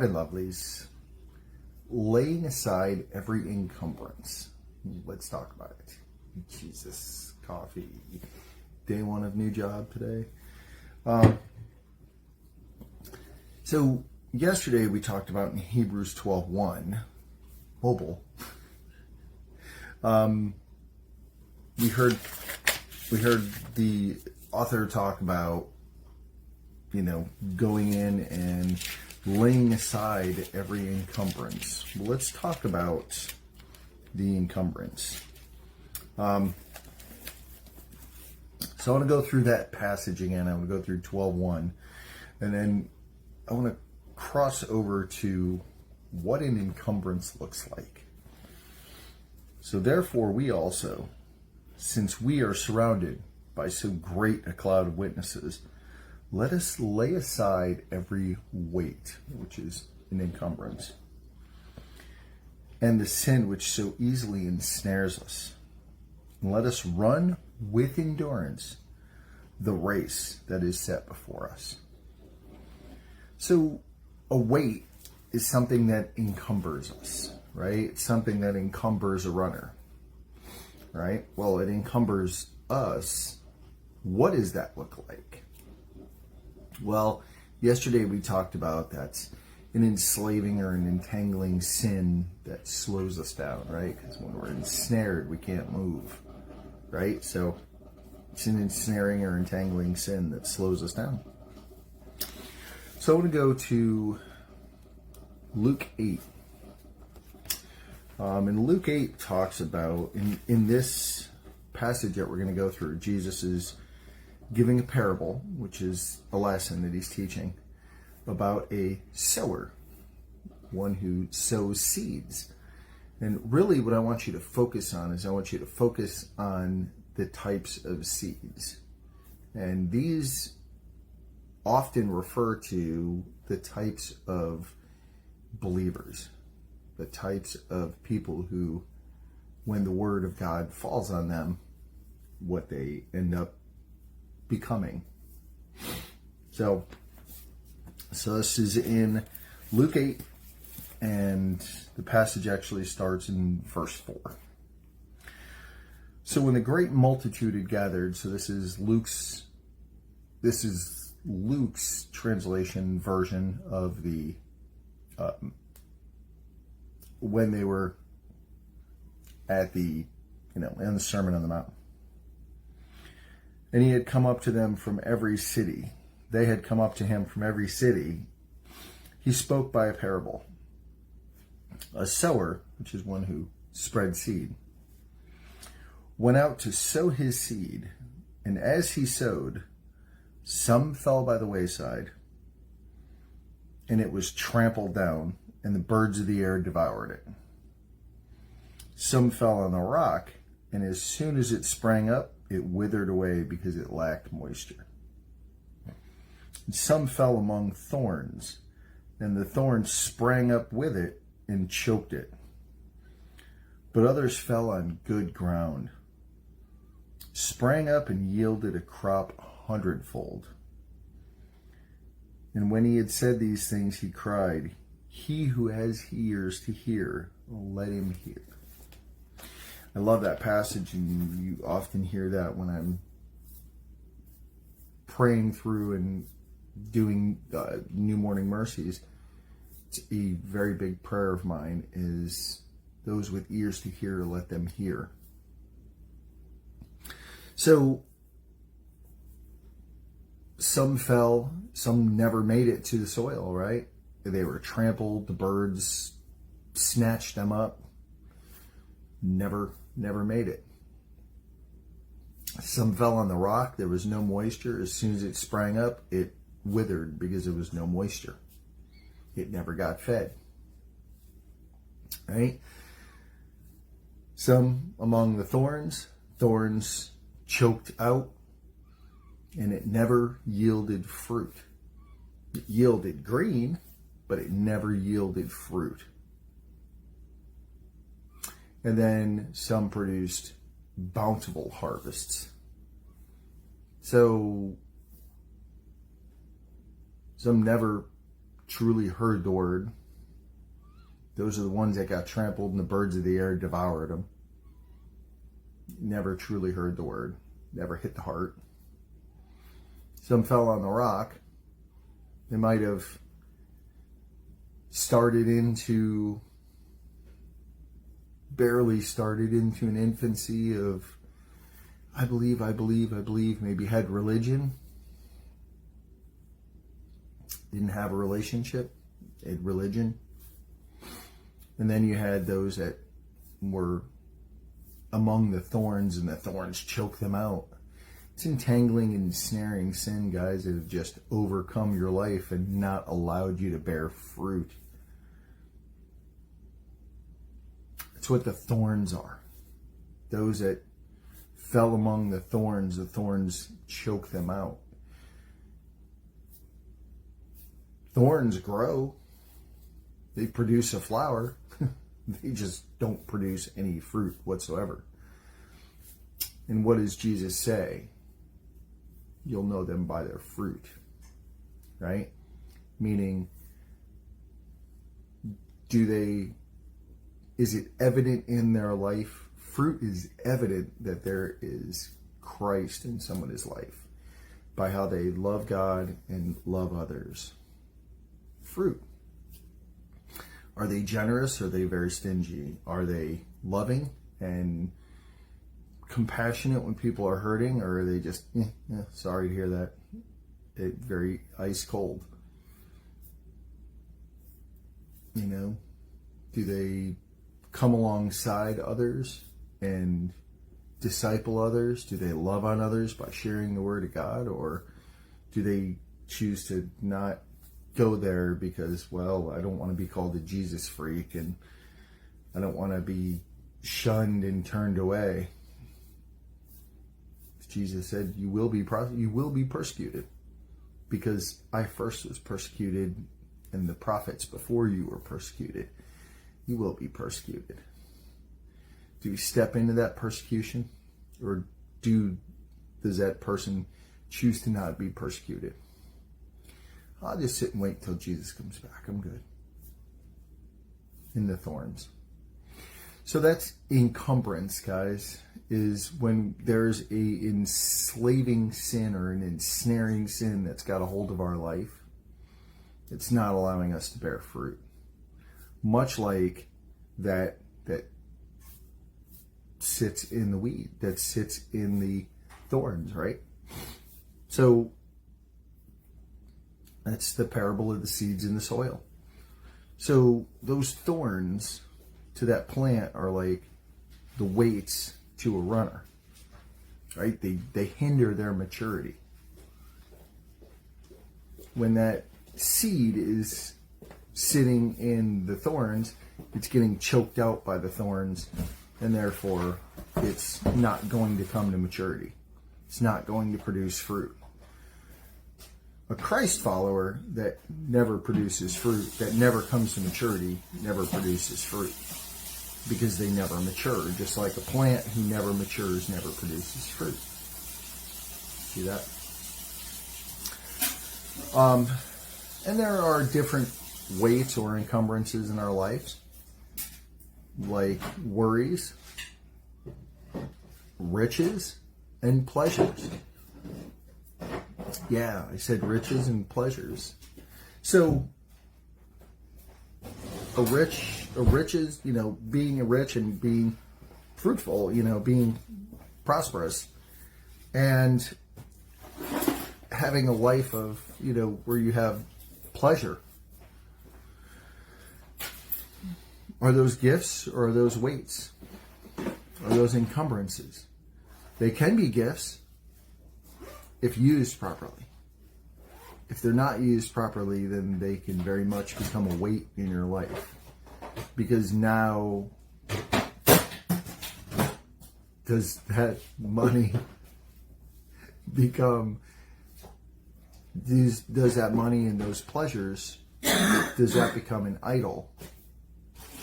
Morning, lovelies. Laying aside every encumbrance. Let's talk about it. Jesus, coffee. Day one of new job today. So yesterday we talked about in Hebrews 12:1, mobile. We heard the author talk about, going in and laying aside every encumbrance. Well, let's talk about the encumbrance. So I want to go through that passage again. I want to go through 12:1, and then I want to cross over to what an encumbrance looks like. So therefore we also, since we are surrounded by so great a cloud of witnesses, let us lay aside every weight, which is an encumbrance, and the sin which so easily ensnares us. And let us run with endurance the race that is set before us. So a weight is something that encumbers us, right? It's something that encumbers a runner, right? Well, it encumbers us. What does that look like? Well, yesterday we talked about that's an enslaving or an entangling sin that slows us down, right? Because when we're ensnared, we can't move, right? So it's an ensnaring or entangling sin that slows us down. So I want to go to Luke 8. And Luke 8 talks about, in this passage that we're going to go through, Jesus is giving a parable, which is a lesson that he's teaching, about a sower, one who sows seeds. And really what I want you to focus on is I want you to focus on the types of seeds. And these often refer to the types of believers, the types of people who, when the word of God falls on them, what they end up becoming. So this is in Luke 8, and the passage actually starts in verse 4. So when the great multitude had gathered, so this is Luke's translation version of the when they were at the in the Sermon on the Mount. And he had come up to them from every city. They had come up to him from every city. He spoke by a parable. A sower, which is one who spread seed, went out to sow his seed, and as he sowed, some fell by the wayside, and it was trampled down, and the birds of the air devoured it. Some fell on the rock, and as soon as it sprang up, it withered away because it lacked moisture. And some fell among thorns, and the thorns sprang up with it and choked it. But others fell on good ground, sprang up and yielded a crop 100-fold. And when he had said these things, he cried, "He who has ears to hear, let him hear." I love that passage, and you often hear that when I'm praying through and doing new Morning Mercies. It's a very big prayer of mine, is those with ears to hear, let them hear. So some fell, some never made it to the soil, right? They were trampled, the birds snatched them up, never made it. Some fell on the rock, there was no moisture. As soon as it sprang up, it withered because there was no moisture. It never got fed, right? Some among the thorns choked out, and it never yielded fruit. It yielded green, but it never yielded fruit. And then some produced bountiful harvests. So some never truly heard the word. Those are the ones that got trampled and the birds of the air devoured them. Never truly heard the word. Never hit the heart. Some fell on the rock. They might have barely started into an infancy of, I believe, maybe had religion. Didn't have a relationship, had religion. And then you had those that were among the thorns, and the thorns choked them out. It's entangling and ensnaring sin, guys, that have just overcome your life and not allowed you to bear fruit. It's what the thorns are. Those that fell among the thorns choke them out. Thorns grow. They produce a flower. They just don't produce any fruit whatsoever. And what does Jesus say? You'll know them by their fruit. Right? Meaning, is it evident in their life? Fruit is evident that there is Christ in someone's life by how they love God and love others. Fruit. Are they generous? Or are they very stingy? Are they loving and compassionate when people are hurting? Or are they just, sorry to hear that? Very ice cold. You know? Do they come alongside others and disciple others? Do they love on others by sharing the word of God? Or do they choose to not go there because, well, I don't want to be called a Jesus freak and I don't want to be shunned and turned away? Jesus said, you will be persecuted, because I first was persecuted and the prophets before you were persecuted. You will be persecuted. Do we step into that persecution, or does that person choose to not be persecuted? I'll just sit and wait till Jesus comes back. I'm good. In the thorns. So that's encumbrance, guys, is when there's a enslaving sin or an ensnaring sin that's got a hold of our life. It's not allowing us to bear fruit. Much like that sits in the weed, that sits in the thorns, right? So that's the parable of the seeds in the soil. So those thorns to that plant are like the weights to a runner, right? They hinder their maturity. When that seed is sitting in the thorns, it's getting choked out by the thorns, and therefore it's not going to come to maturity. It's not going to produce fruit. A Christ follower that never produces fruit, that never comes to maturity, never produces fruit, because they never mature. Just like a plant who never matures never produces fruit. See that? And there are different weights or encumbrances in our lives, like worries, riches, and pleasures. Yeah, I said riches and pleasures. So riches, being rich and being fruitful, being prosperous, and having a life of, where you have pleasure. Are those gifts, or are those weights? Are those encumbrances? They can be gifts if used properly. If they're not used properly, then they can very much become a weight in your life. Because now, does that money become, does that money and those pleasures, does that become an idol?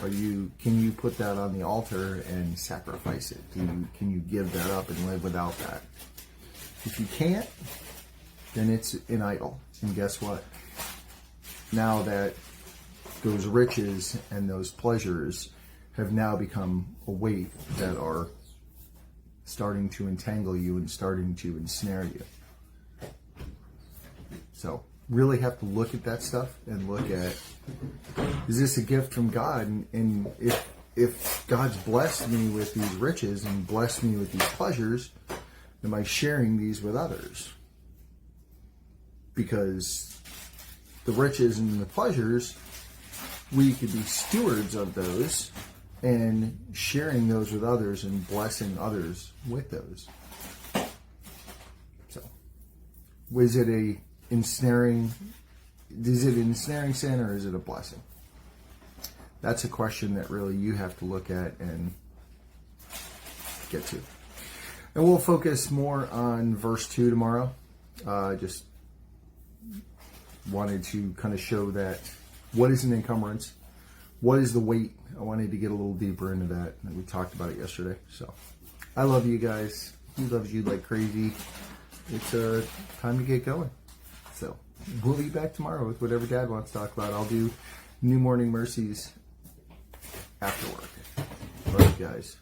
Can you put that on the altar and sacrifice it? Can you give that up and live without that? If you can't, then it's an idol. And guess what? now that those riches and those pleasures have now become a weight that are starting to entangle you and starting to ensnare you. So really have to look at that stuff and look at, is this a gift from God? And if God's blessed me with these riches and blessed me with these pleasures, am I sharing these with others? Because the riches and the pleasures, we could be stewards of those and sharing those with others and blessing others with those. So, is it an ensnaring sin, or is it a blessing? That's a question that really you have to look at and get to. And we'll focus more on verse 2 tomorrow. Just wanted to kind of show that what is an encumbrance, what is the weight. I wanted to get a little deeper into that, and we talked about it yesterday. So I love you guys. He loves you like crazy. It's time to get going. So we'll be back tomorrow with whatever Dad wants to talk about. I'll do new Morning Mercies after work. Love you guys.